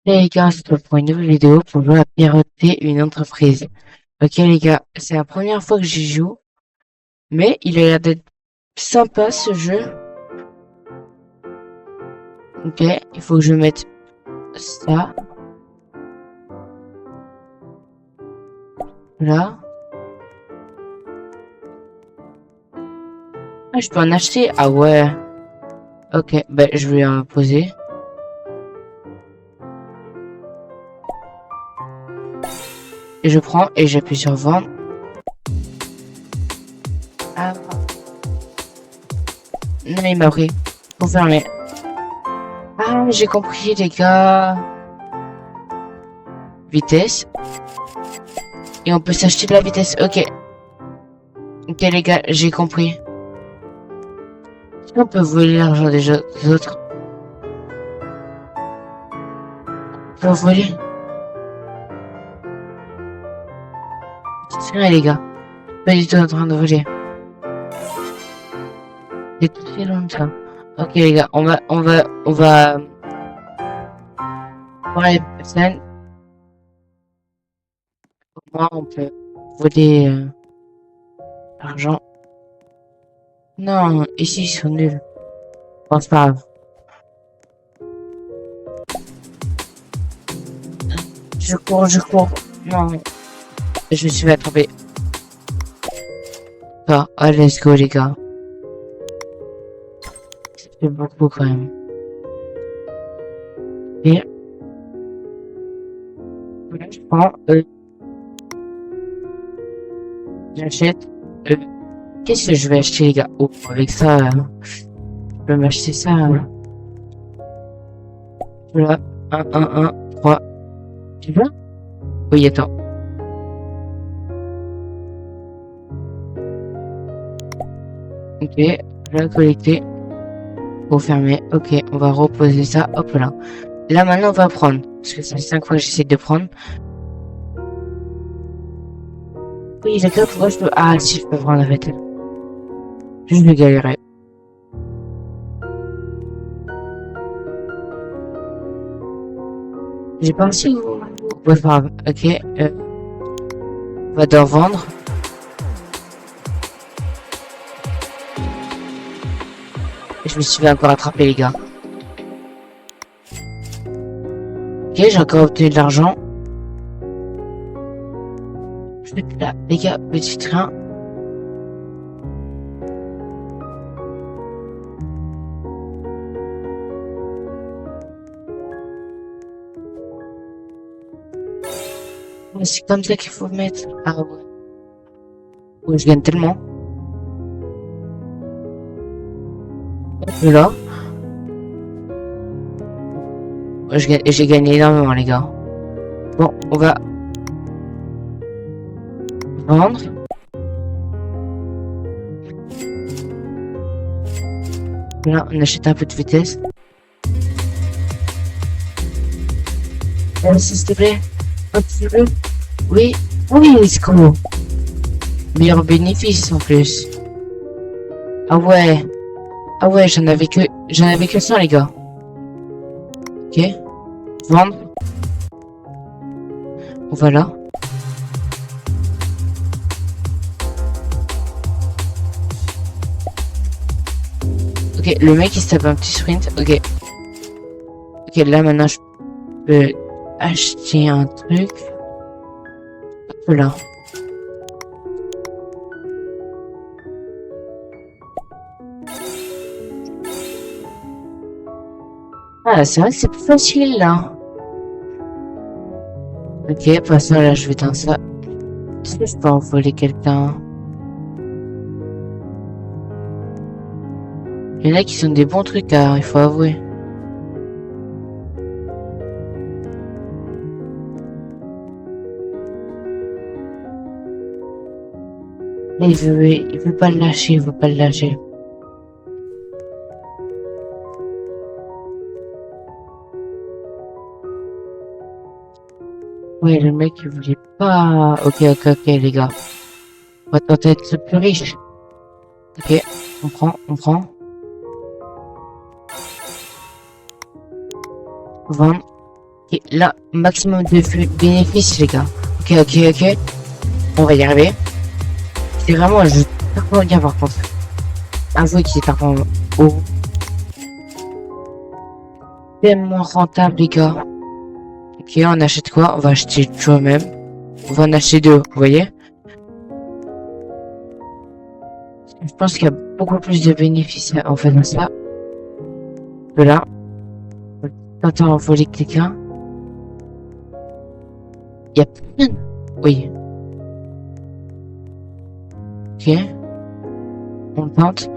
Hey les gars, on se retrouve pour une nouvelle vidéo pour jouer à pirater une entreprise. Ok les gars, c'est la première fois que j'y joue, mais il a l'air d'être sympa ce jeu. Ok, il faut que je mette ça, là. Ah, je peux en acheter? Ah ouais. Ok, ben je vais en poser. Et je prends et j'appuie sur vendre. Ah, non, il m'a pris. Confirmer. Ah, j'ai compris les gars. Vitesse. Et on peut s'acheter de la vitesse. Ok. Ok les gars, j'ai compris. On peut voler l'argent des autres. On peut voler. C'est vrai les gars. Pas du tout en train de voler. C'est tout fait long ça. Ok les gars, on va voir les personnes. Au moins on peut voler l'argent. Non, ici ils sont nuls. Bon, c'est pas grave. Je cours. Non, je me suis fait attraper. Ah, oh, let's go les gars. Ça fait beaucoup quand même. Et voilà, je prends, j'achète. Qu'est-ce que je vais acheter les gars? Oh, avec ça, je peux m'acheter ça. Voilà, 3. Tu vois? Oui, attends. Ok, là, collecter. Pour fermer. Ok, on va reposer ça. Hop là. Là, maintenant, on va prendre. Parce que ça fait 5 fois que j'essaie de prendre. Oui, d'accord, pourquoi je peux... Ah, si, je peux prendre la fait. Je vais galérer. J'ai pas réussi ou... Ouais, pas grave. Ok, on va d'en vendre. Je me suis fait encore attraper, les gars. Ok, j'ai encore obtenu de l'argent. Là, les gars, petit train. C'est comme ça qu'il faut mettre. Ah ouais. Ouais, je gagne tellement. Là. J'ai gagné énormément, les gars. Bon, on va vendre. Là, on achète un peu de vitesse. S'il te plaît. Un petit peu. Oui. Oui, let's go. Meilleur bénéfice en plus. Ah ouais. Ah ouais, j'en avais que 100 les gars. Ok. Vendre. Voilà. Ok, le mec il se tape un petit sprint. Ok. Ok, là maintenant je peux acheter un truc. Voilà. Ah, c'est vrai que c'est plus facile là. Ok, pour ça là je vais dans ça. Est-ce que je peux envoler quelqu'un? Il y en a qui sont des bons trucs, il faut avouer. Mais il veut pas le lâcher, il veut pas le lâcher. Ouais, le mec il voulait pas. Ok, les gars. On va tenter d'être plus riche. Ok, on prend. 20. Ok, là, maximum de bénéfices, les gars. Ok, ok, ok. On va y arriver. C'est vraiment un jeu tellement bien, par contre. Avouez qu'il est vraiment haut. Tellement rentable, les gars. Ok, on achète quoi? On va acheter toujours même. On va en acheter deux, vous voyez? Je pense qu'il y a beaucoup plus de bénéfices en faisant ça. Que là. Quand on voler quelqu'un. Il y a plein. Oui. Ok. On tente.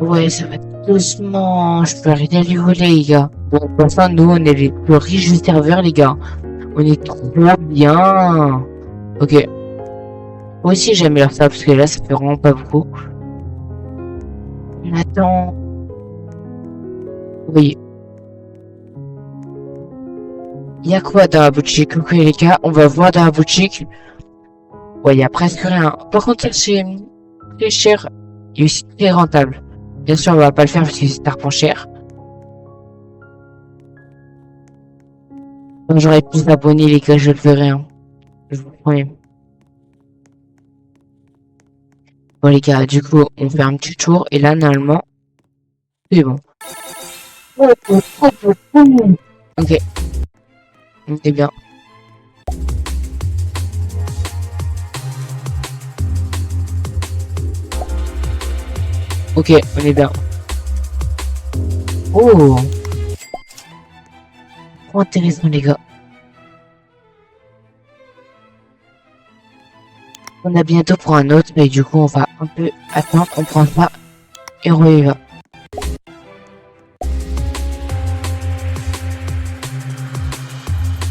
Ouais, ça va doucement. Je peux rien lui voler, les gars. Bon, de toute façon, nous, on est les plus riches du serveur, les gars. On est trop bien. Ok. Moi aussi, j'aime ça, parce que là, ça fait vraiment pas beaucoup. Attends. Oui. Il y a quoi dans la boutique? Ok, les gars, on va voir dans la boutique. Ouais, il y a presque rien. Par contre, ça, c'est très cher et aussi très rentable. Bien sûr, on va pas le faire parce que c'est argent cher. Donc, j'aurais plus d'abonnés, les gars, je le ferai, hein. Je vous promets. Bon, les gars, du coup, on fait un petit tour et là, normalement, c'est bon. Ok, on est bien. Ok, on est bien. Oh, trop intéressant, les gars. On a bientôt pour un autre, mais du coup, on va un peu attendre, on prend ça et on y va.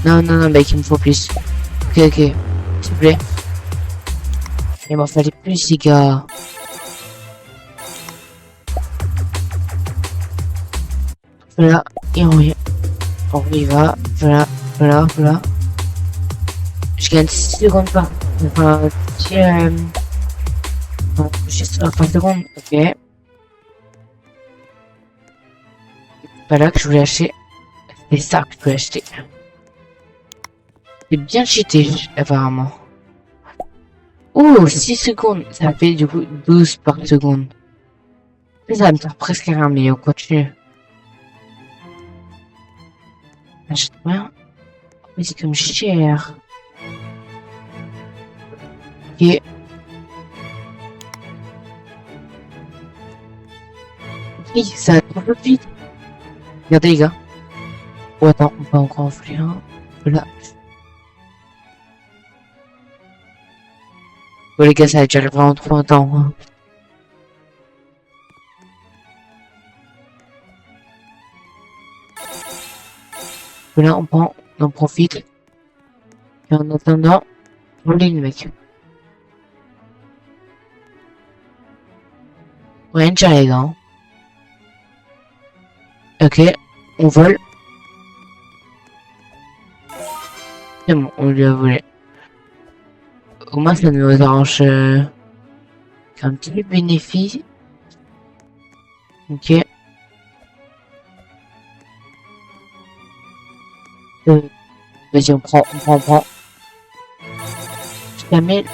Non, non, non, mec, il me faut plus. Ok, ok, s'il vous plaît. Il m'en fallait plus, les gars. Voilà, et on y va. Voilà, voilà, voilà. Je gagne 6 secondes par. Enfin, juste 3 secondes, ok. C'est pas là que je voulais acheter. C'est ça que je voulais acheter. C'est bien cheaté, apparemment. Oh, 6 secondes. Ça fait du coup 12 par seconde. Ça va me faire presque rien, mais on continue. Achète rien. Mais c'est comme cher. Ok. Oui, ça va trop vite. Regardez, les gars. Oh, attends, on va encore en faire un. Voilà. Bon, les gars, ça va durer vraiment trop longtemps, hein. Là, on en profite. Et en attendant, on ligne, mec. Rien de cher, les gars, hein. Ok, on vole. C'est bon, on lui a volé. Au moins, ça nous arrange un petit bénéfice. Ok. Vas-y, on prend. Je t'amène.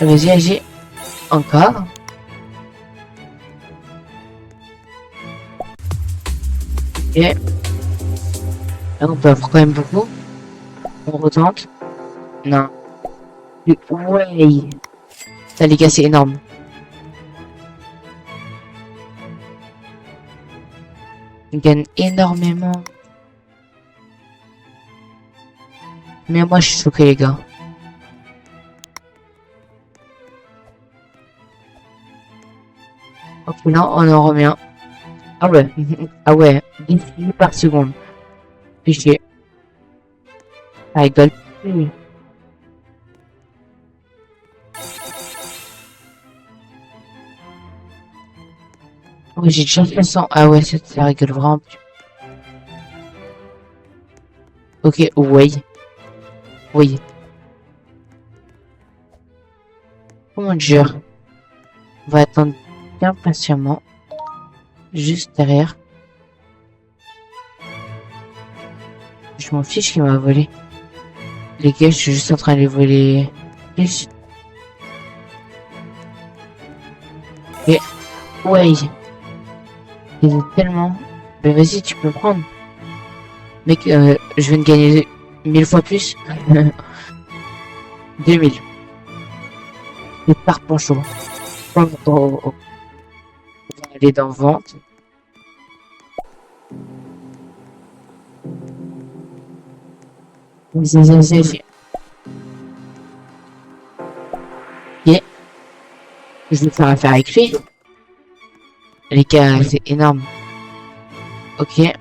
Vas-y, agis. Encore. Ok. Là, on peut avoir quand même beaucoup. On retente. Non. Ouais. Ça, les gars, c'est énorme. On gagne énormément. Mais moi, je suis choqué, les gars. Ok, là, on en remet un. Ah ouais. Ah ouais. 10 vues par seconde. Fichier. Ça rigole plus. Oui, j'ai déjà fait 100. Ah ouais, ça rigole vraiment plus. Ok, oui. Oui. Comment dire? On va attendre bien patiemment. Juste derrière. Je m'en fiche qu'il m'a volé. Les gars, je suis juste en train de les voler. Plus. Et ouais. Ils ont tellement. Mais vas-y, tu peux prendre. Mec, je viens de gagner 1000 fois plus. 2000. C'est par penchant. On va aller dans vente. Ok. Je vais faire affaire avec lui. Les gars, c'est énorme. Ok. Est-ce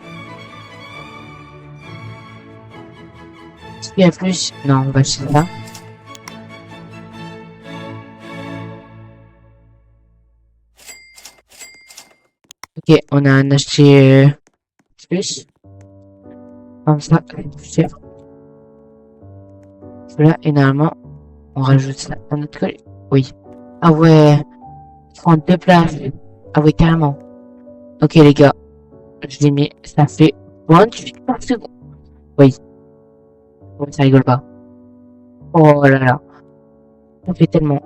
qu'il y a plus? Non, on va acheter ça. Ok, on a un acheté plus. Comme ça, plus cher. Là, et normalement, on rajoute ça à notre colis. Oui. Ah ouais. 32 places. Ah ouais, carrément. Ok, les gars. Je l'ai mis. Ça fait 28 par seconde. Oui. Bon, ça rigole pas. Oh là là. Ça fait tellement.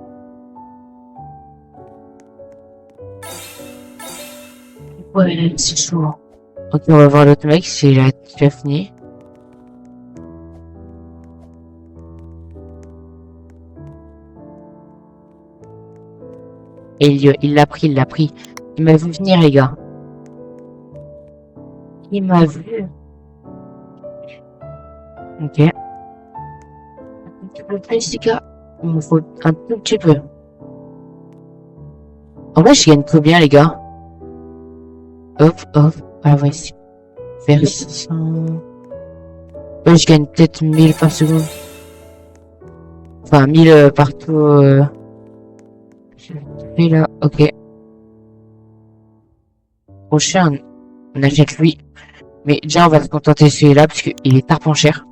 Ouais, c'est chaud. Ok, on va voir l'autre mec s'il a déjà fini. Et il l'a pris, il l'a pris. Il m'a vu venir, les gars. Il m'a vu. Ok. Un petit peu plus, les gars. Il me faut un tout petit peu. En vrai, je gagne combien, les gars? Hop, hop. Ah ouais, c'est vers 600. Ouais, je gagne peut-être 1000 par seconde. Enfin, 1000 partout. Et là, ok. Prochain, on achète lui. Mais déjà, on va se contenter de celui-là parce qu'il est tarpon cher.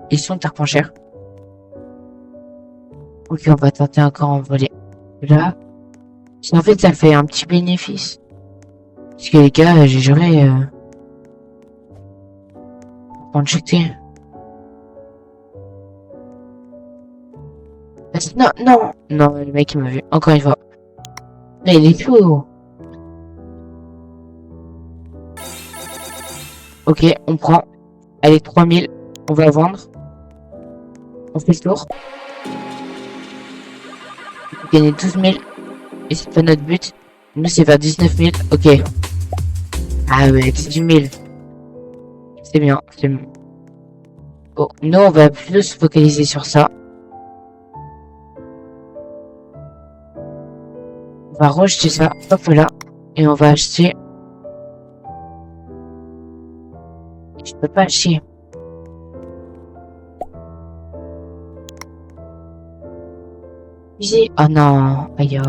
Ils sont tarpon cher. Ok, on va tenter encore en voler. Là. En fait, ça fait un petit bénéfice. Parce que les gars, j'ai juré. On va checker. Non, non, non, le mec il m'a vu. Encore une fois. Mais il est fou. Ok, on prend. Allez, 3000. On va vendre. On fait le tour. On peut gagner 12 000. Et c'est pas notre but. Nous, c'est vers 19 000. Ok. Ah ouais, 18 000. C'est bien, c'est bien. Bon, nous, on va plutôt se focaliser sur ça. On va rejeter ça. Hop là. Et on va acheter. Je peux pas acheter. Épuisé. Oh non. Aïe.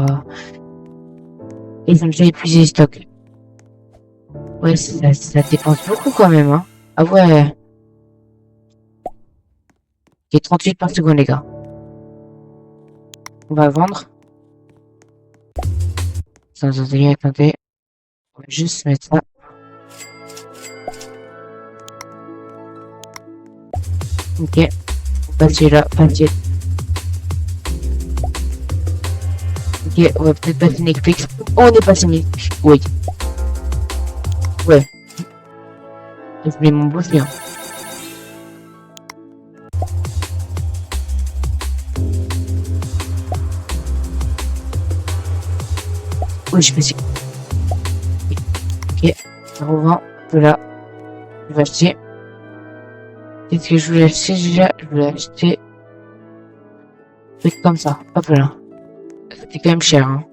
Ils ont déjà épuisé les stocks. Ouais, ça dépense beaucoup quand même, hein. Ah ouais. Ok, 38 par seconde, les gars. On va vendre. Sans attendez. On va juste mettre ça. Ok. Passer là, passer. Ok, on va peut-être passer Netflix. Oh, on est passé Netflix. Oui. Ouais. Je voulais mon beau chien. Oui, je fais ça. Ok. Je revends. Voilà. Je vais acheter. Qu'est-ce que je voulais acheter déjà? Je voulais acheter. Un truc comme ça. Hop là. C'était quand même cher, hein.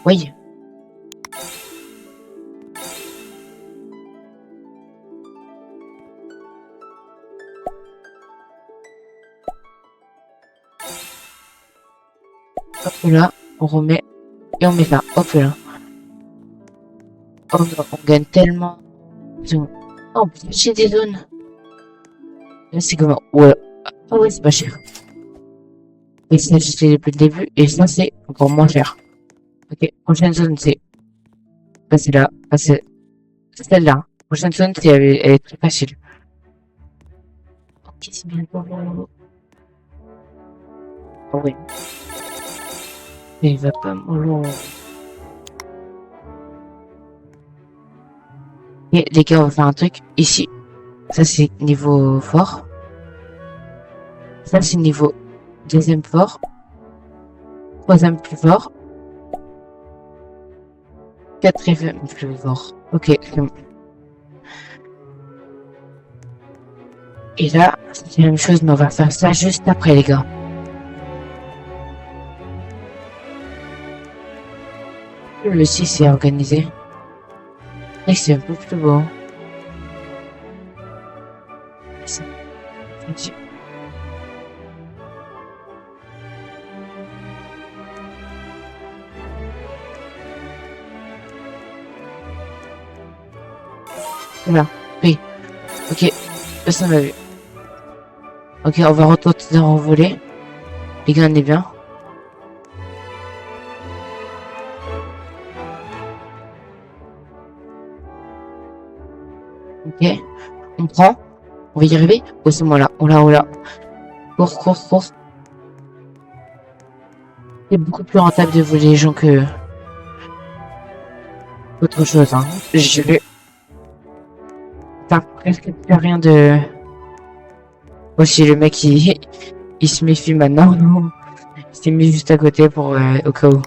Oui. Hop là. On remet. Et on met ça. Hop là. Oh, on gagne tellement. Oh, on peut acheter des zones. Là, c'est comment? Ouais. Ah ouais, c'est pas cher. Et ça, j'étais depuis le début. Et ça, c'est encore moins cher. Ok. Prochaine zone, c'est. Passer là. Passer. Celle-là. Prochaine zone, elle est très facile. Ok, c'est bien. Oh oui. Mais il va pas mollo. Et les gars, on va faire un truc ici. Ça, c'est niveau fort. Ça, c'est niveau deuxième fort. Troisième plus fort. Quatrième plus fort. Ok, c'est bon. Et là, c'est la même chose, mais on va faire ça juste après, les gars. Le 6 est organisé. Et c'est un peu plus beau. C'est- c'est- Voilà. Oui. Ok. Personne m'a vu. Ok, on va retourner en voler. Les gars, on est bien. Ok. On prend. On va y arriver. Oh, c'est moi là. Oh là, oh là. Cours, cours, cours. C'est beaucoup plus rentable de voler les gens que autre chose, hein. Je vais. T'as presque plus rien de. Aussi, le mec, il se méfie maintenant. Il s'est mis juste à côté pour, au cas où.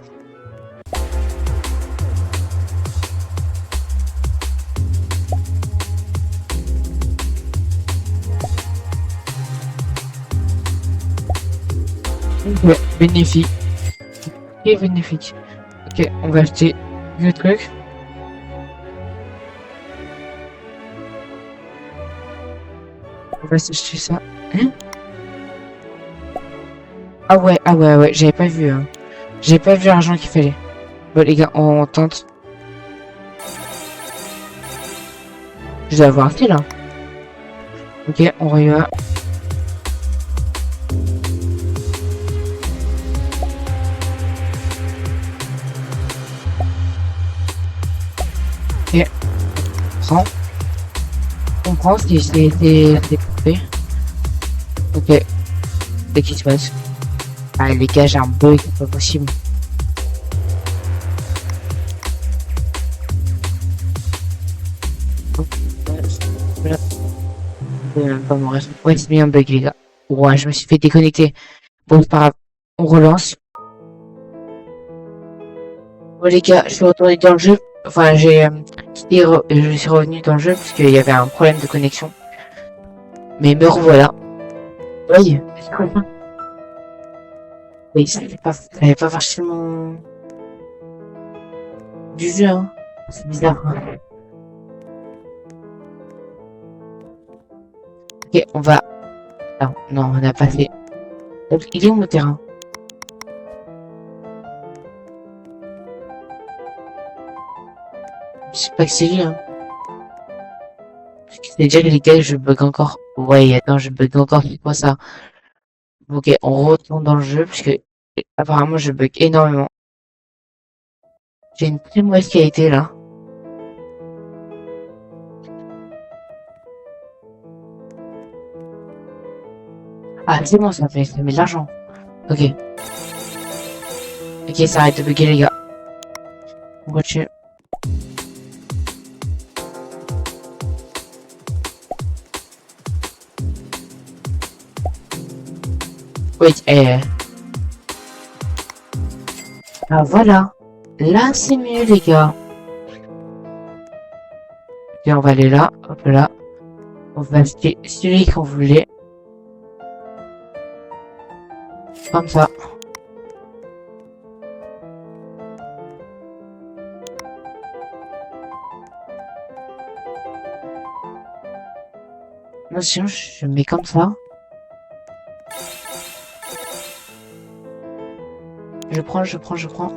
Ouais, bénéfique. Et bénéfique. Ok, on va acheter le truc. On va s'acheter ça. Hein? Ah ouais, ah ouais, ouais, j'avais pas vu, hein. J'avais pas vu l'argent qu'il fallait. Bon, les gars, on tente. Je dois avoir un fil, là. Ok, on y va. Ok, prends. On prend, c'est parfait. Ok, qu'est-ce qui se passe? Ah, les gars, j'ai un bug, c'est pas possible. Voilà. Pas mon reste. Ouais, c'est bien un bug, les gars. Ouais, je me suis fait déconnecter. Bon, c'est pas grave. On relance. Bon, les gars, je suis retourné dans le jeu. Enfin, je suis revenu dans le jeu parce qu'il y avait un problème de connexion. Mais me revoilà. Oui, c'est quoi ça? Oui, ça avait pas marché mon... du jeu, hein. C'est bizarre, hein. Ok, on va... Non, non, on n'a pas fait... Il est où mon terrain? Je sais pas que c'est lui, hein. Parce que c'est déjà les gars, je bug encore. Ouais, attends, je bug encore, c'est quoi ça? Ok, on retourne dans le jeu, parce que apparemment je bug énormément. J'ai une très mauvaise qualité là. Ah, c'est bon, ça met de l'argent. Ok. Ok, ça arrête de bugger les gars. Voiture. Oui, ah voilà. Là, c'est mieux les gars. Ok, on va aller là, hop là. On va acheter celui qu'on voulait. Comme ça. Non, sinon, je mets comme ça. Je prends, je prends, je prends.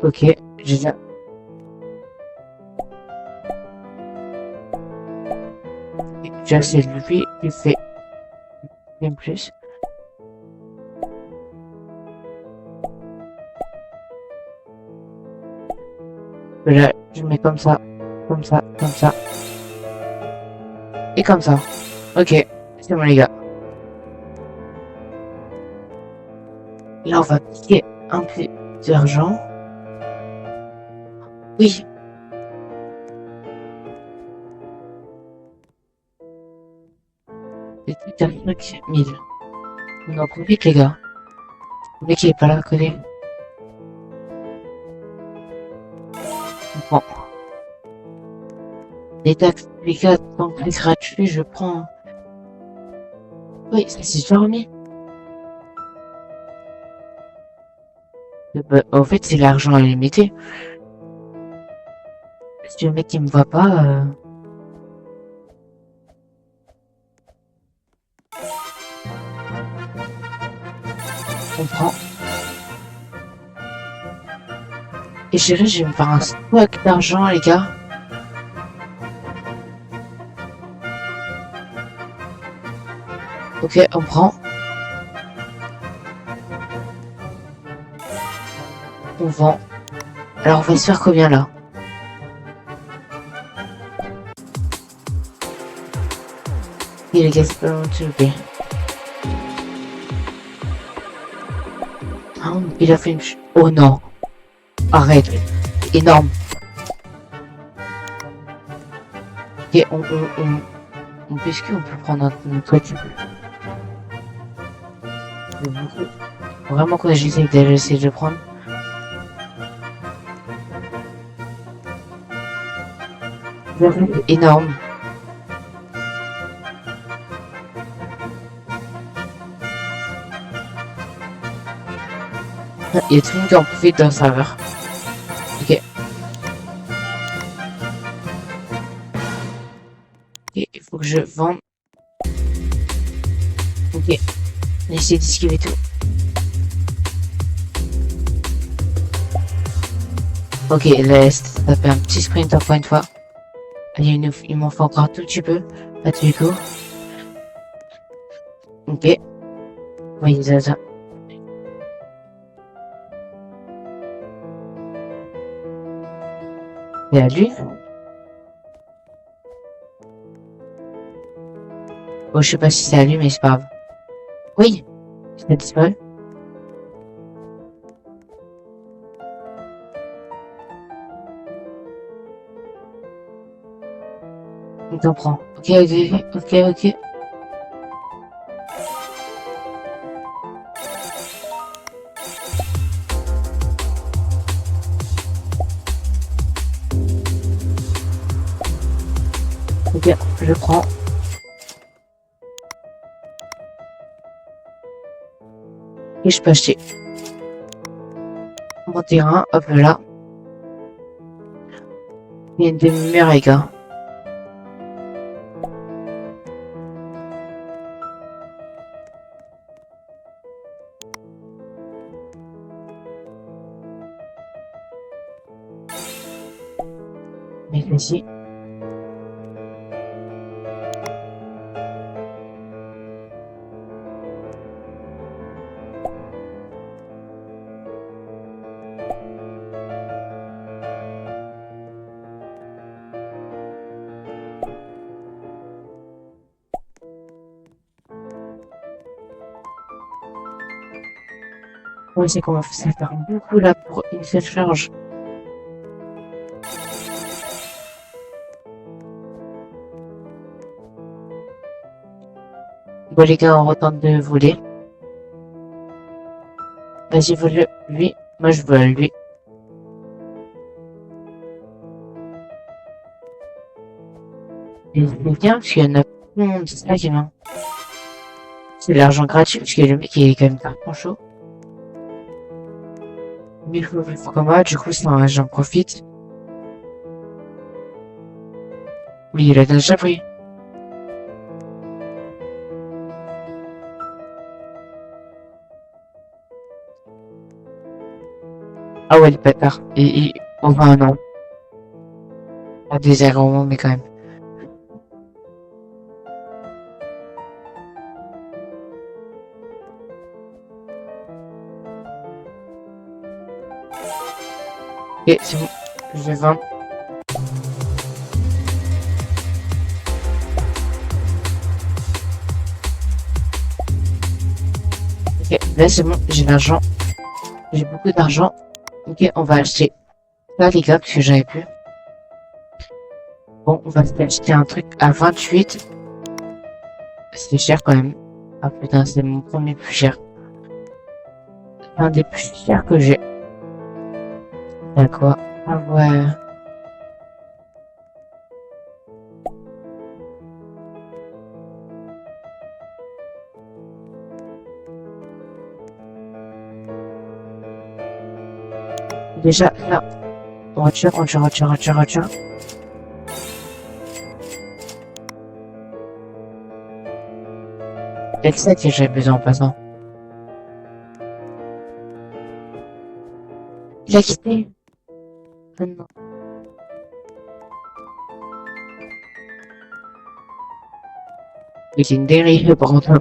Ok, j'ai déjà... J'ai assez de lui, il fait bien plus. Là, je mets comme ça. Comme ça, comme ça. Et comme ça. Ok, c'est bon les gars. Là, on va piquer un peu d'argent. Oui. C'est tout à 5000. On en profite les gars. Le mec il est pas là à côté. On prend. Les taxes, les gars, tant que c'est gratuit, je prends. Oui, ça c'est déjà remis. Bah, en fait, c'est l'argent illimité. Si le mec il me voit pas, on prend. Et chérie, je vais me faire un stock d'argent, les gars. Ok, on prend. On vend. Alors, on va se faire combien là? Et les gars, c'est pas long, s'il vous plaît. Ah, il a fait une oh non. Arrête. Énorme. Ok, on peut, est-ce qu'on peut prendre un truc? Vraiment quoi, j'essaie d'essayer de le prendre. Énorme. Il y a tout le monde qui en profite d'un serveur. Ok. Ok, il faut que je vende. Ok. On essaie d'esquiver tout. Ok, laisse taper un petit sprint encore une fois. Allez, il m'en faut encore un tout petit peu. Pas du tout. Ok. Oui, ça. Et à lui. Bon, je sais pas si c'est à lui, mais c'est pas grave. Oui. C'est disparu. On comprend. Ok. Ok, je prends. Et je peux acheter. Mon terrain, hop là. Il y a une demi-heure, les gars. Mais ici. Oui, c'est qu'on va faire beaucoup là pour une seule charge. Bon, les gars, on retente de voler. Vas-y, vole lui. Moi, je vole lui. Et c'est bien, parce qu'il y en a tout le monde, c'est ça qui est bien. C'est de l'argent gratuit, parce que le mec, il est quand même carton chaud. 1000 fois plus fort que moi, du coup, j'en profite. Oui, il a déjà pris. Ah ouais, le bâtard. Enfin, non. Pas des erreurs, mais quand même. Ok, c'est bon. Je vais vendre. Là, c'est bon, j'ai l'argent. J'ai beaucoup d'argent. Ok, on va acheter ça, les gars, parce que j'avais plus. Bon, on va acheter un truc à 28. C'est cher quand même. Ah putain, c'est mon premier plus cher. C'est un des plus chers que j'ai. D'accord. Ah ouais. Déjà, là. Voiture. C'est que ça que j'ai besoin en passant. Il a quitté. Ah non. Il est une dérive, par contre.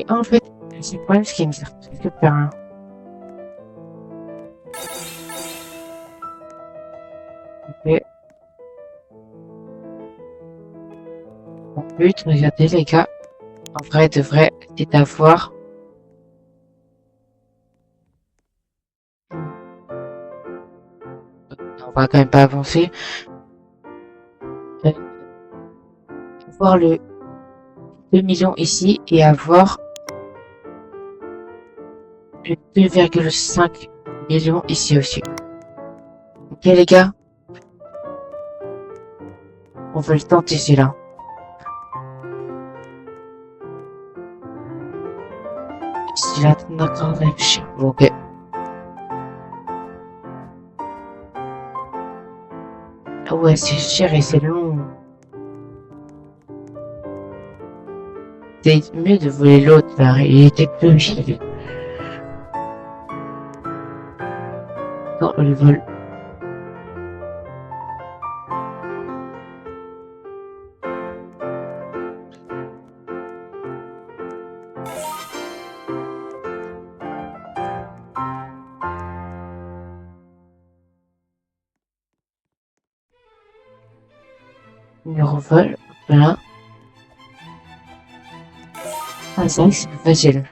En fait, c'est le problème, c'est qu'il me sert presque plus à rien. Ok. Mon but, regardez les gars, en vrai de vrai, c'est d'avoir... On va quand même pas avancer. Avoir le 2 millions ici et avoir le 2,5 millions ici aussi. Ok les gars, on veut le tenter celui-là. Si là, d'accord, réfléchir. Bon, ok. Ah ouais, c'est cher et c'est long. C'est mieux de voler l'autre là, il était plus chill. Non, le vol. Numéro vol, voilà. Ah, c'est vrai que c'est plus facile.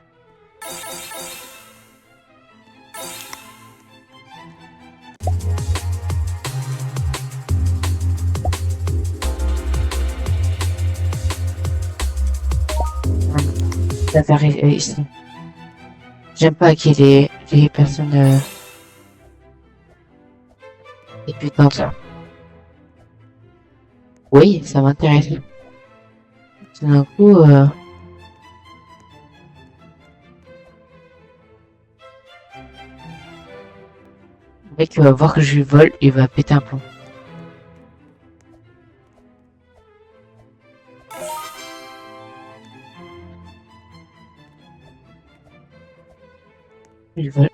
Ça fait arriver ici. J'aime pas qu'il y ait les personnes débutantes. Oui, ça m'intéresse. Tout d'un coup, le mec il va voir que je lui vole, il va péter un plomb. Il vole.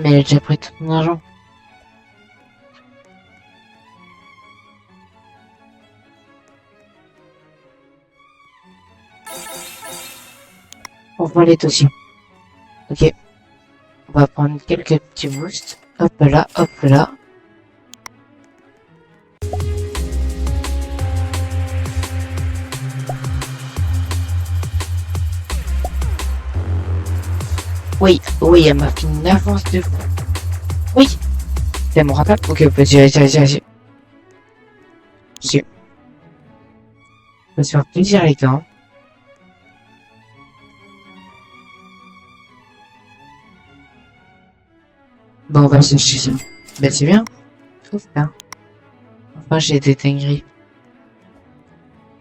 Mais elle a déjà pris tout mon argent. On va aller aussi. Ok. On va prendre quelques petits boosts. Hop là, hop là. Oui, oui, elle m'a fait une avance de fou. Oui. Elle me rappelle. Ok, vas-y. Si. On va se faire plaisir les gars. Bon, on va chercher ça. Ben c'est bien. Tout ça. Enfin, j'ai des dingueries.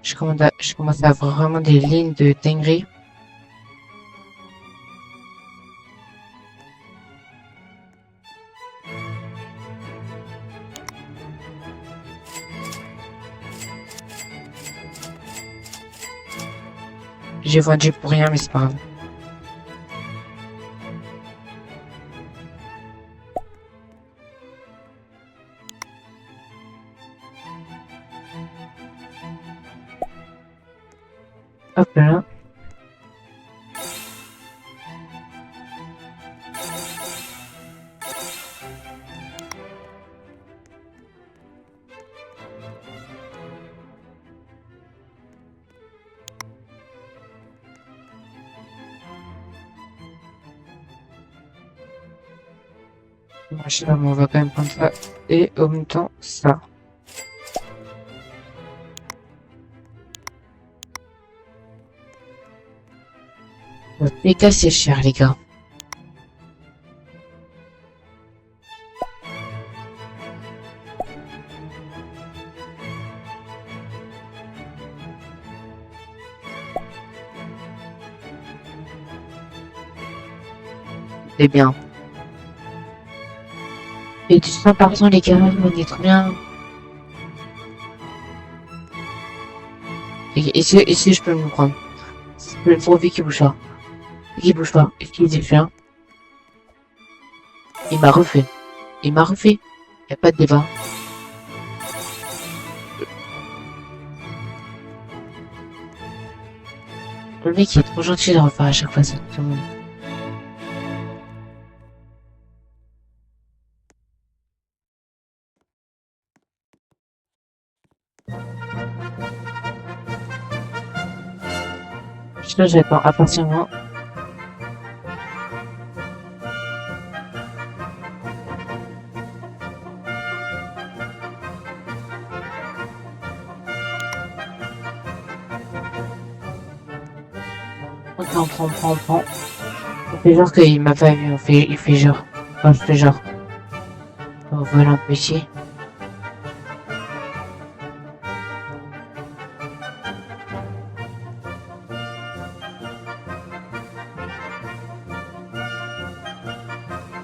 Je commence à avoir vraiment des lignes de dingueries. J'ai vendu pour rien, mais c'est pas grave. Hop là. Machin, on va quand même prendre ça. Et en même temps, ça. Les gars, c'est cher, les gars. C'est bien. Et du 100% les gars, on est trop bien. Et si je peux me prendre. Le profil qui bouge pas. Qui bouge pas. Et qui dit rien. Il m'a refait. Il m'a refait. Y a pas de débat. Le mec il est trop gentil de refaire à chaque fois ça. Tout le monde. Je sais, j'attends impatiemment. On prend. On fait genre qu'il m'a pas vu, il fait genre. Enfin, je fais genre. On vole un peu ici.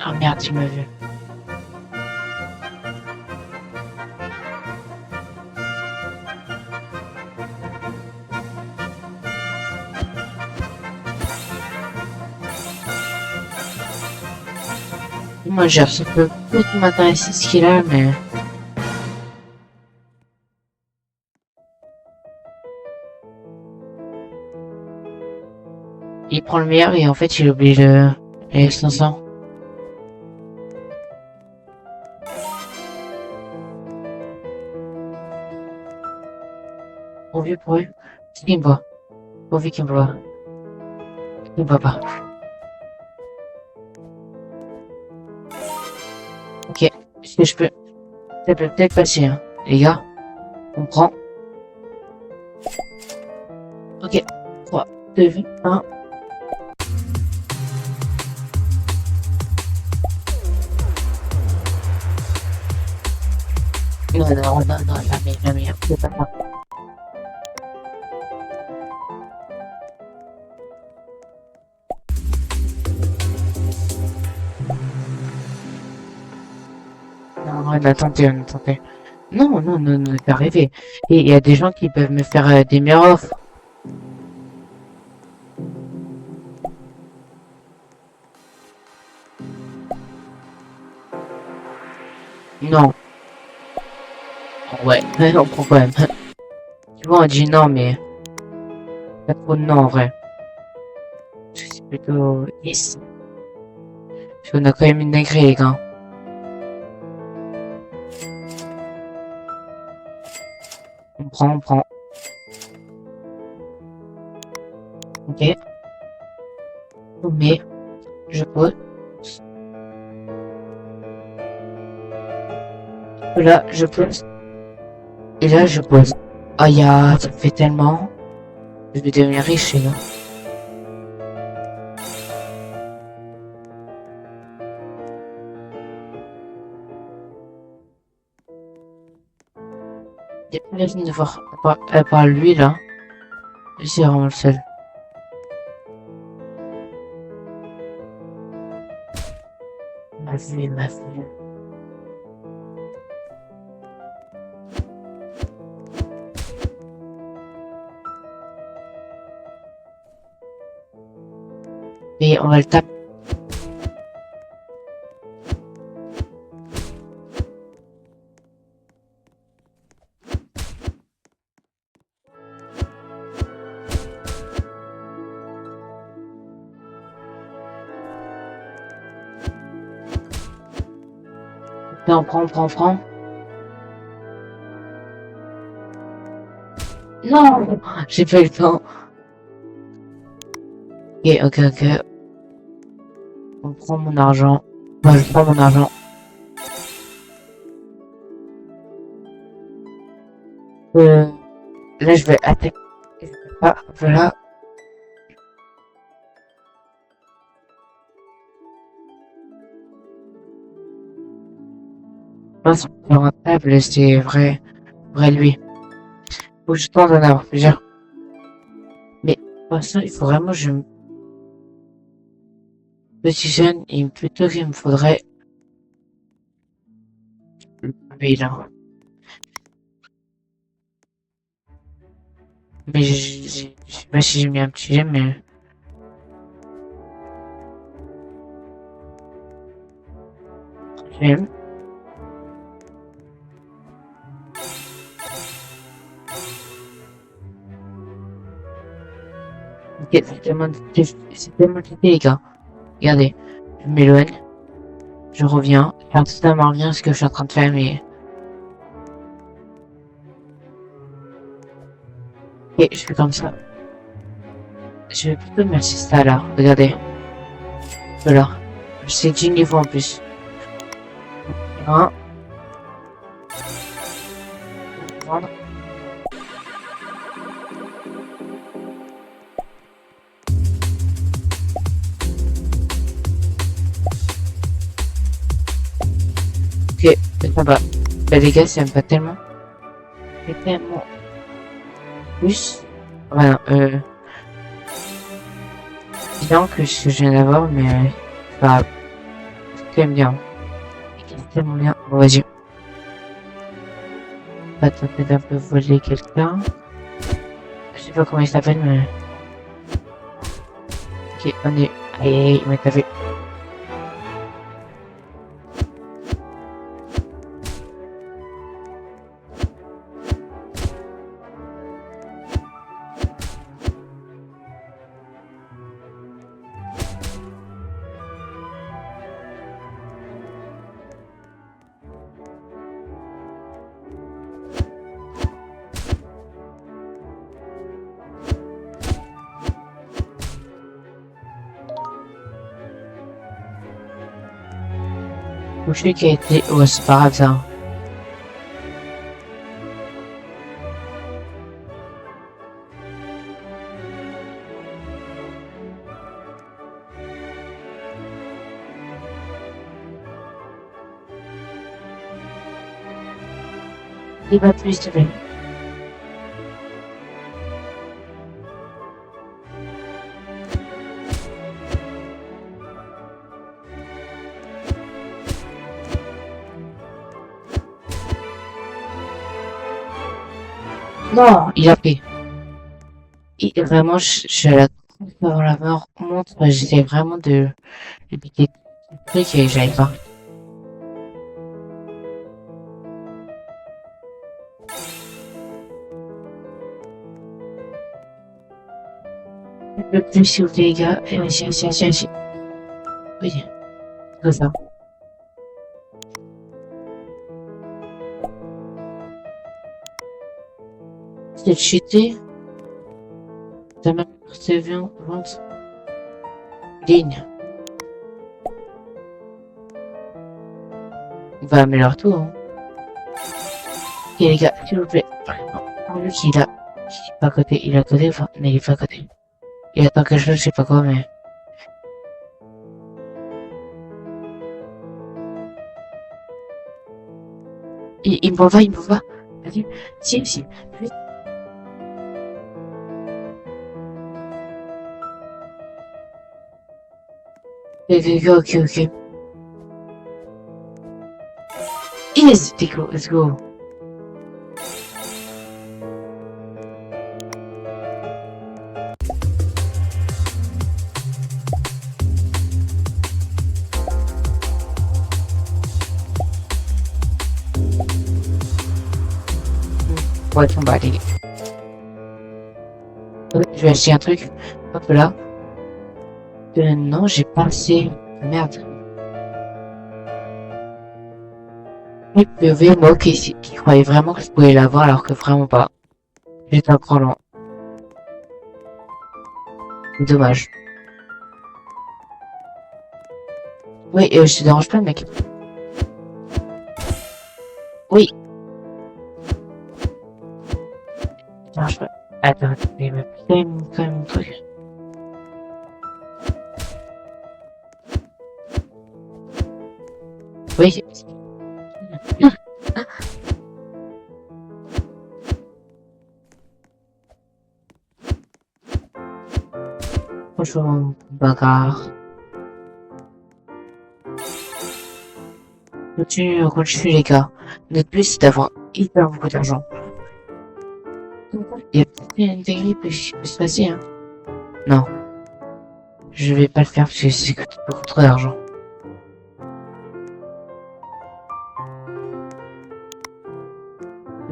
Ah merde, il m'a vu. Moi, genre, ça peut peut-être m'intéresser ce qu'il a, mais... Il prend le meilleur et en fait, il oublie les 500. Pourvu pour eux. C'est qu'il me voit. Pourvu qu'il me voit. Il me voit pas. Ok. Est-ce que je peux... Ça peut peut-être passer, hein. Les gars. On prend. Ok. 3, 2, 1. Non, jamais. C'est pas ça. Non, on a tenté. Non, c'est arrivé. Et il y a des gens qui peuvent me faire des meilleures offres. Non. Ouais, non, problème. Tu vois, on dit non, mais... Pas trop de non, en vrai. C'est plutôt... Yes. Parce qu'on a quand même une dinguerie, les gars. On prend. Ok. Mais, je pose. Là, je pose. Et là, je pose. Ah, ça me fait tellement. Je vais devenir riche, les gars. J'ai pas la de voir. À part lui, là. C'est vraiment le seul. Ma vie. Et on va le taper. On prend. Non, j'ai pas eu le temps. Ok. On prend mon argent. Moi, je prends mon argent. Là, je vais attaquer. Ah, voilà. Je pense que rentable, c'est vrai, lui. Faut que je tente d'en avoir plusieurs. Mais, pour ça, il faut vraiment que je me positionne et plutôt qu'il me faudrait le bilan. Mais je sais pas si j'ai mis un petit j'aime, mais j'aime. Ok, c'est tellement quitté, les gars. Regardez, je m'éloigne, je reviens. Enfin, totalement rien ce que je suis en train de faire, mais... Ok, je fais comme ça. Je vais plutôt mettre ça là, regardez. Voilà. C'est 10 niveaux en plus. 1. Vendre. Ok, c'est sympa. Bah les gars, ça me pas tellement. C'est tellement plus. Voilà, évidemment que ce que je viens d'avoir, mais bah, c'est quand même bien. C'est tellement bien. Bon, vas-y. On va tenter d'un peu voler quelqu'un. Je sais pas comment il s'appelle, mais... Ok, on est... Aïe, il m'a tapé. Touché qui a été... Oh, c'est pas grave, ça. Il va plus, s'il te plaît. Non, il a pris. Et vraiment, je la avant la mort montre, j'essaie vraiment de piquer le truc et j'arrive pas. Le plus s'il vous plaît, les gars. Et vas-y. Oui, comme ça. C'est cheaté. Ta mère se vient, vente. Ligne. On va améliorer tout, hein. Ok, les gars, s'il vous plaît. Lui qui il a, il est pas à côté, il est à côté, enfin, mais il est pas à côté. Il attend quelque chose, je sais pas quoi, mais. Il me voit pas, il me voit pas. Vas-y, si. Vite. Ok. Yes, let's go. Ouais, on va aller. Je vais acheter un truc. Hop là. Non, j'ai pas assez. Merde. Et PV, moi qui croyais vraiment que je pouvais l'avoir alors que vraiment pas. J'étais un cran loin. Dommage. Oui, je te dérange pas, mec. Oui. marche pas. Attends, il m'a quand même un truc. Oui. Bonjour, bagarre. Continue les gars. Notre but c'est d'avoir hyper beaucoup d'argent. Il y a peut-être une dinguerie qui peut se passer, hein. Non. Je vais pas le faire parce que ça coûte beaucoup trop d'argent.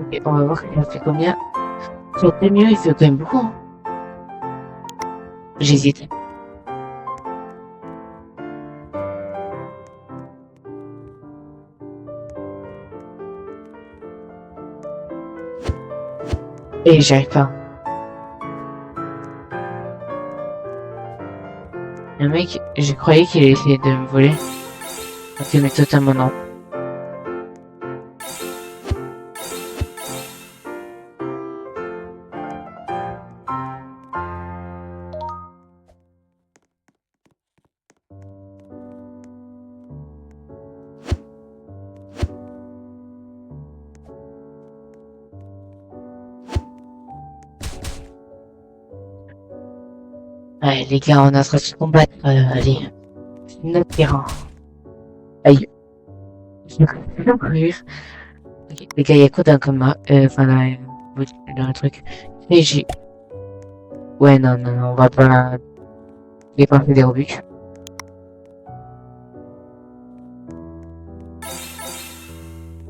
Ok, on va voir qu'il a fait combien. Sur le mieux, il fait quand même beaucoup, hein. J'hésite. Et j'y arrive pas. Le mec, je croyais qu'il essayait de me voler. Ok, mais totalement non. Ouais, les gars, on est en train de se combattre. Allez, c'est notre terrain. Aïe. Je vais courir. Ok, les gars, il y a quoi d'un coma? Enfin, dans le truc. Et j'ai... Ouais, non, non, non, on va pas dépenser des Robux.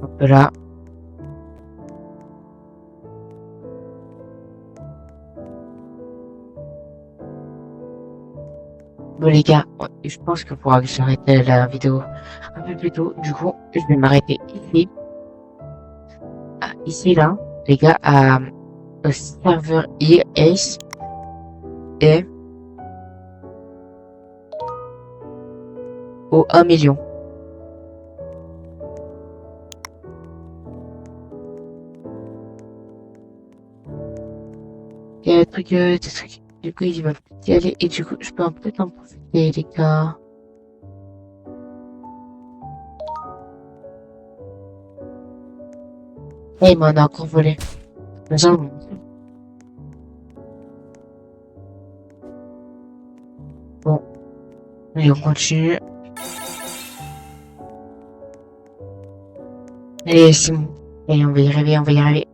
Hop là. Bon les gars, je pense qu'il faudra que j'arrête la vidéo un peu plus tôt. Du coup, je vais m'arrêter ici. Ah, ici là, les gars, au serveur EAS et au 1 million. Il y a des trucs. Du coup, il va peut-être y aller et du coup, je peux peut-être en profiter, les gars. Et il m'en a encore volé. Genre, bon, allez, on continue. Allez, c'est bon. Allez, on va y arriver, on va y arriver.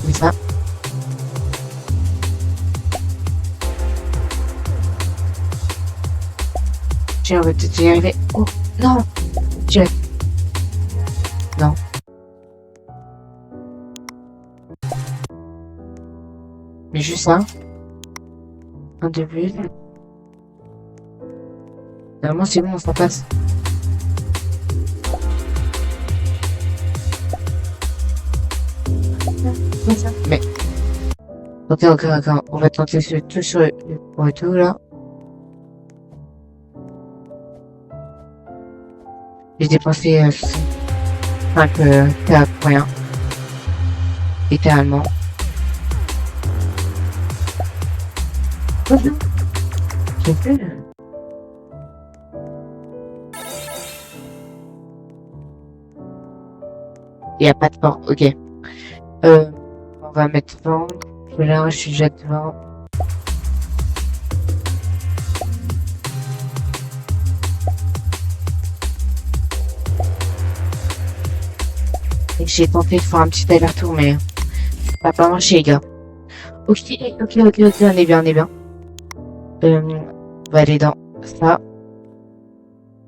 Comme ça. Tiens, on va peut-être y arriver. Oh, non! Tiens. Non. Mais juste ça. Un de plus. Normalement, c'est bon, ça passe. Mais. Ok, ok, ok. On va tenter tout sur le retour là. J'ai dépensé 5 K pour rien. Littéralement. J'ai fait. Il n'y a pas de port, ok. On va mettre vendre. Là, je suis déjà devant. Et j'ai tenté de faire un petit aller-retour, mais ça n'a pas marché, les gars. Ok, ok, ok, ok, on est bien, on est bien. On va aller dans ça.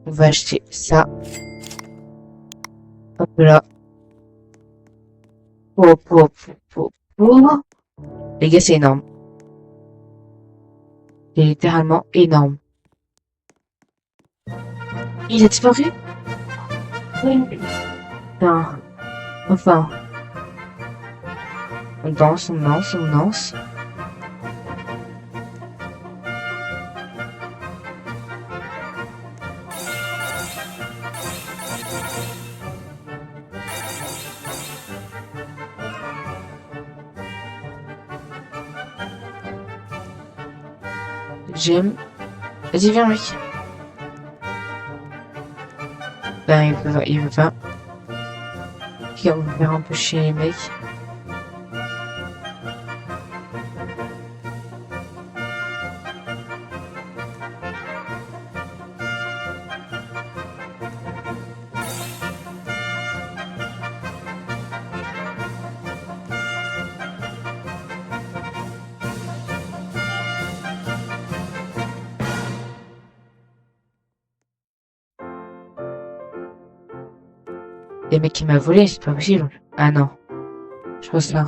On va acheter ça. Hop là. Oh, oh, oh, oh. Les gars, c'est énorme. C'est littéralement énorme. Il a disparu? Oui. Enfin. Enfin. On danse, on danse, on danse. J'aime. Vas-y, viens, mec. Ben, il veut pas. Ok, on va faire un peu chier les mecs. Les mecs qui m'a volé, c'est pas possible. Ah non, je pense là.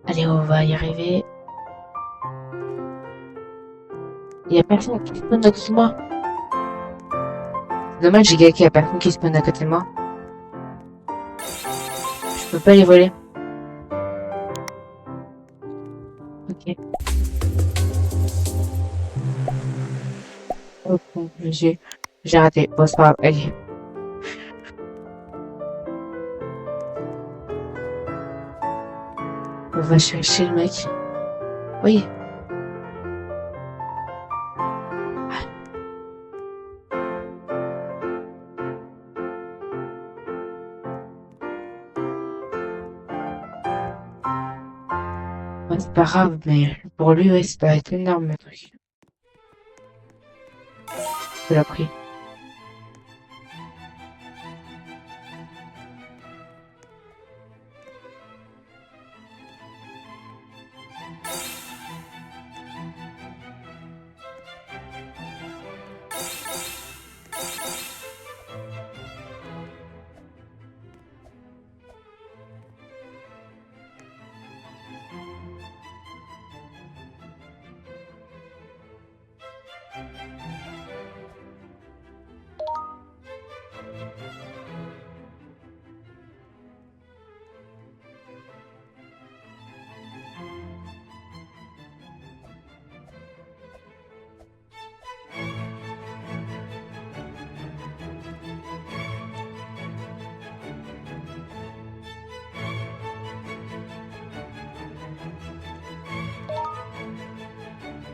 Allez, on va y arriver. Il y a personne qui spawn à côté de moi. C'est dommage, j'ai gagné, il y a personne qui spawn à côté de moi. Je peux pas les voler. Ok. Oh, bon, j'ai raté. Bon, c'est pas grave, allez. On va chercher le mec. Oui. Ouais, c'est pas grave, mais pour lui, ouais, ça doit être énorme le truc. Je l'ai pris.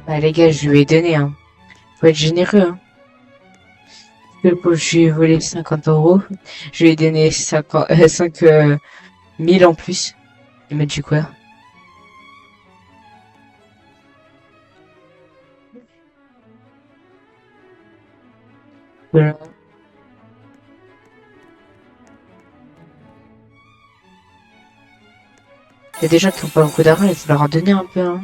Bah, les gars, je lui ai donné, hein. Faut être généreux, hein. Je lui ai volé 50 €. Je lui ai donné 5 000 en plus. Il m'a dit quoi? Voilà. Il y a des gens qui ont pas beaucoup d'argent, il faut leur en donner un peu, hein.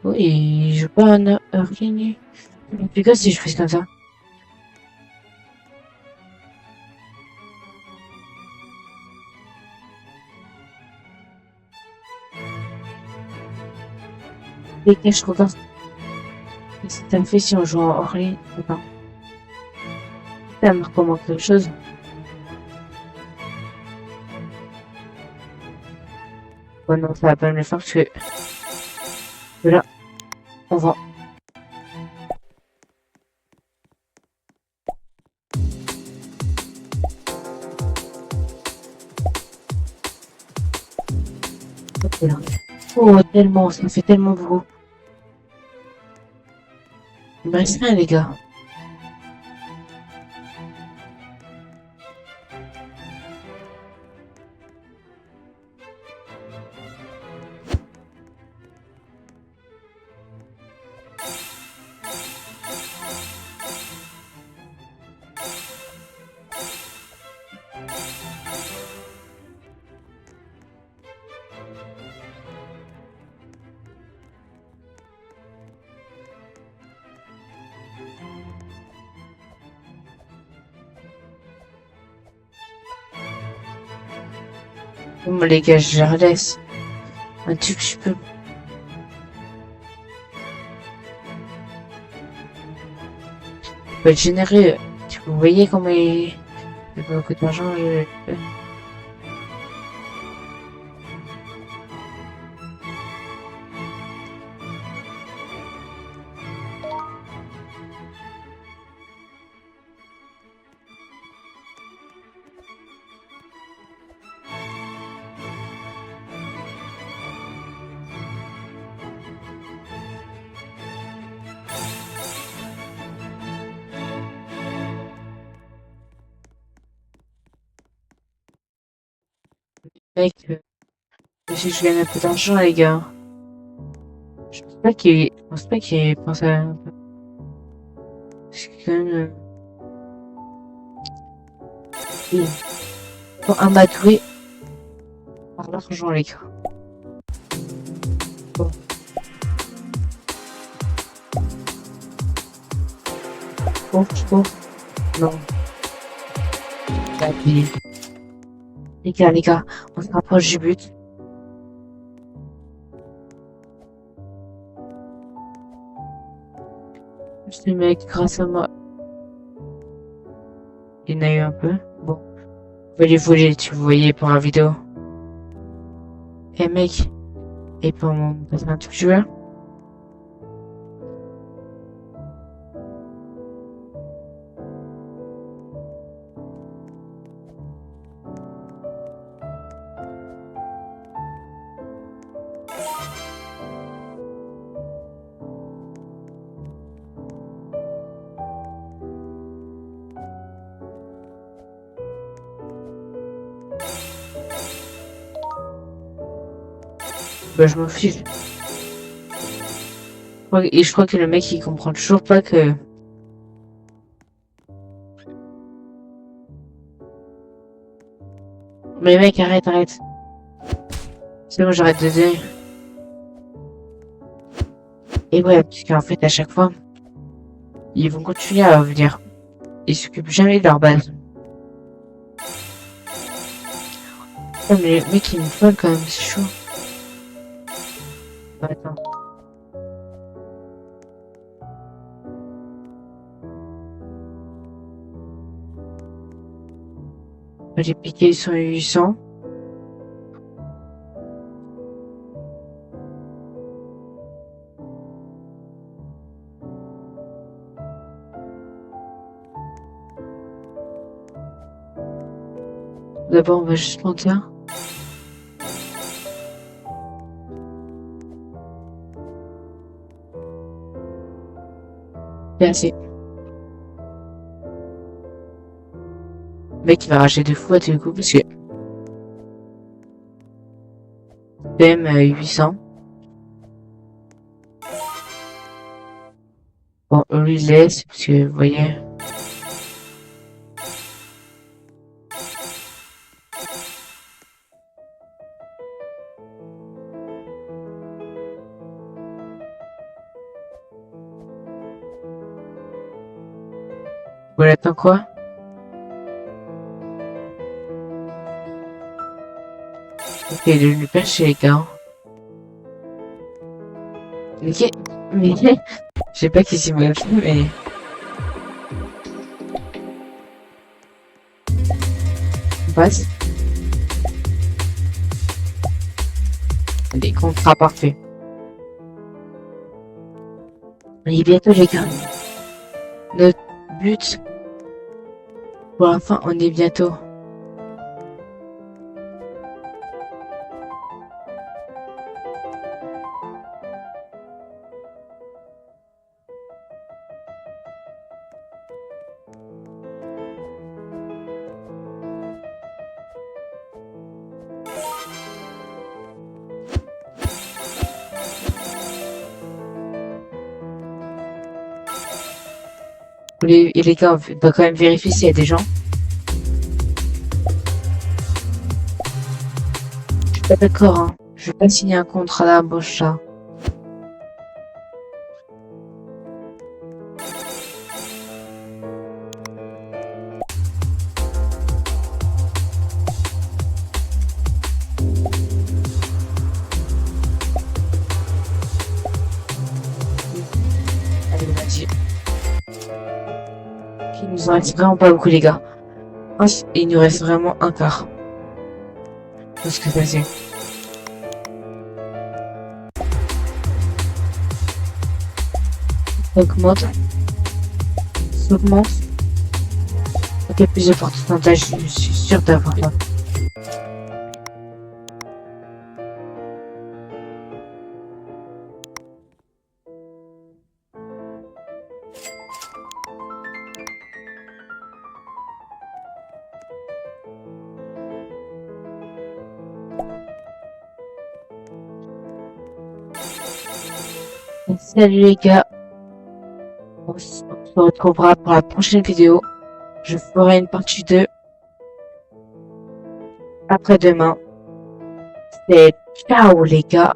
Oui, je joue pas un Earthling. C'est quoi si je fais comme ça? Les gars, je regarde. Qu'est-ce que ça me fait si on joue en hors ligne? Attends. Ça me recommande quelque chose. Bon, non, ça va pas me le faire parce que là, on va. Ok, là. Oh, tellement, ça me fait tellement beaucoup. Il me reste rien, les gars. Bon, les gars, je la laisse. Un truc, je peux. Je peux être généreux. Vous voyez comment il y a beaucoup d'argent. Mec, si je gagne un peu d'argent, les gars. Je pense pas qu'il pense à... Parce que quand même... il faut amadouer par l'argent, les gars. Bon, bon. Non, j'ai appuyé. Les gars, on se rapproche du but. Ce mec, grâce à moi, il y en a eu un peu. Bon, je vais les voler, tu voyais pour la vidéo. Eh mec, et pour mon passer un truc, tu veux? Bah, je m'en fiche. Et je crois que le mec, il comprend toujours pas que... Mais mec, arrête. C'est bon, j'arrête de dire. Et ouais, parce qu'en fait, à chaque fois, ils vont continuer à venir. Ils s'occupent jamais de leur base. Oh, mais le mec, il me vole quand même, c'est chaud. Bah, attends. J'ai piqué son 800. D'abord, on va juste mentir. C'est assez. Le mec, il va racheter deux fois, du coup, parce que... PM 800. Bon, on lui laisse, parce que, vous voyez... Voilà, attends quoi? Ok, il est devenu perché, les gars. Mais, mais, je sais pas qui s'y m'a fait, mais... On passe. Des contrats parfaits. On y est bientôt, les gars. Notre but, pour la fin, on est bientôt. Et les gars, on va quand même vérifier s'il y a des gens. Je suis pas d'accord, hein. Je vais pas signer un contrat d'embauche, là. Allez, vas-y. Il nous en reste vraiment pas beaucoup, les gars. Il nous reste vraiment un quart. Parce que vas-y. Augmente. S'augmente. Ok, plus de pourcentage, je suis sûr d'avoir là. salut les gars. On se retrouvera pour la prochaine vidéo. Je ferai une partie 2 après-demain. C'est ciao les gars.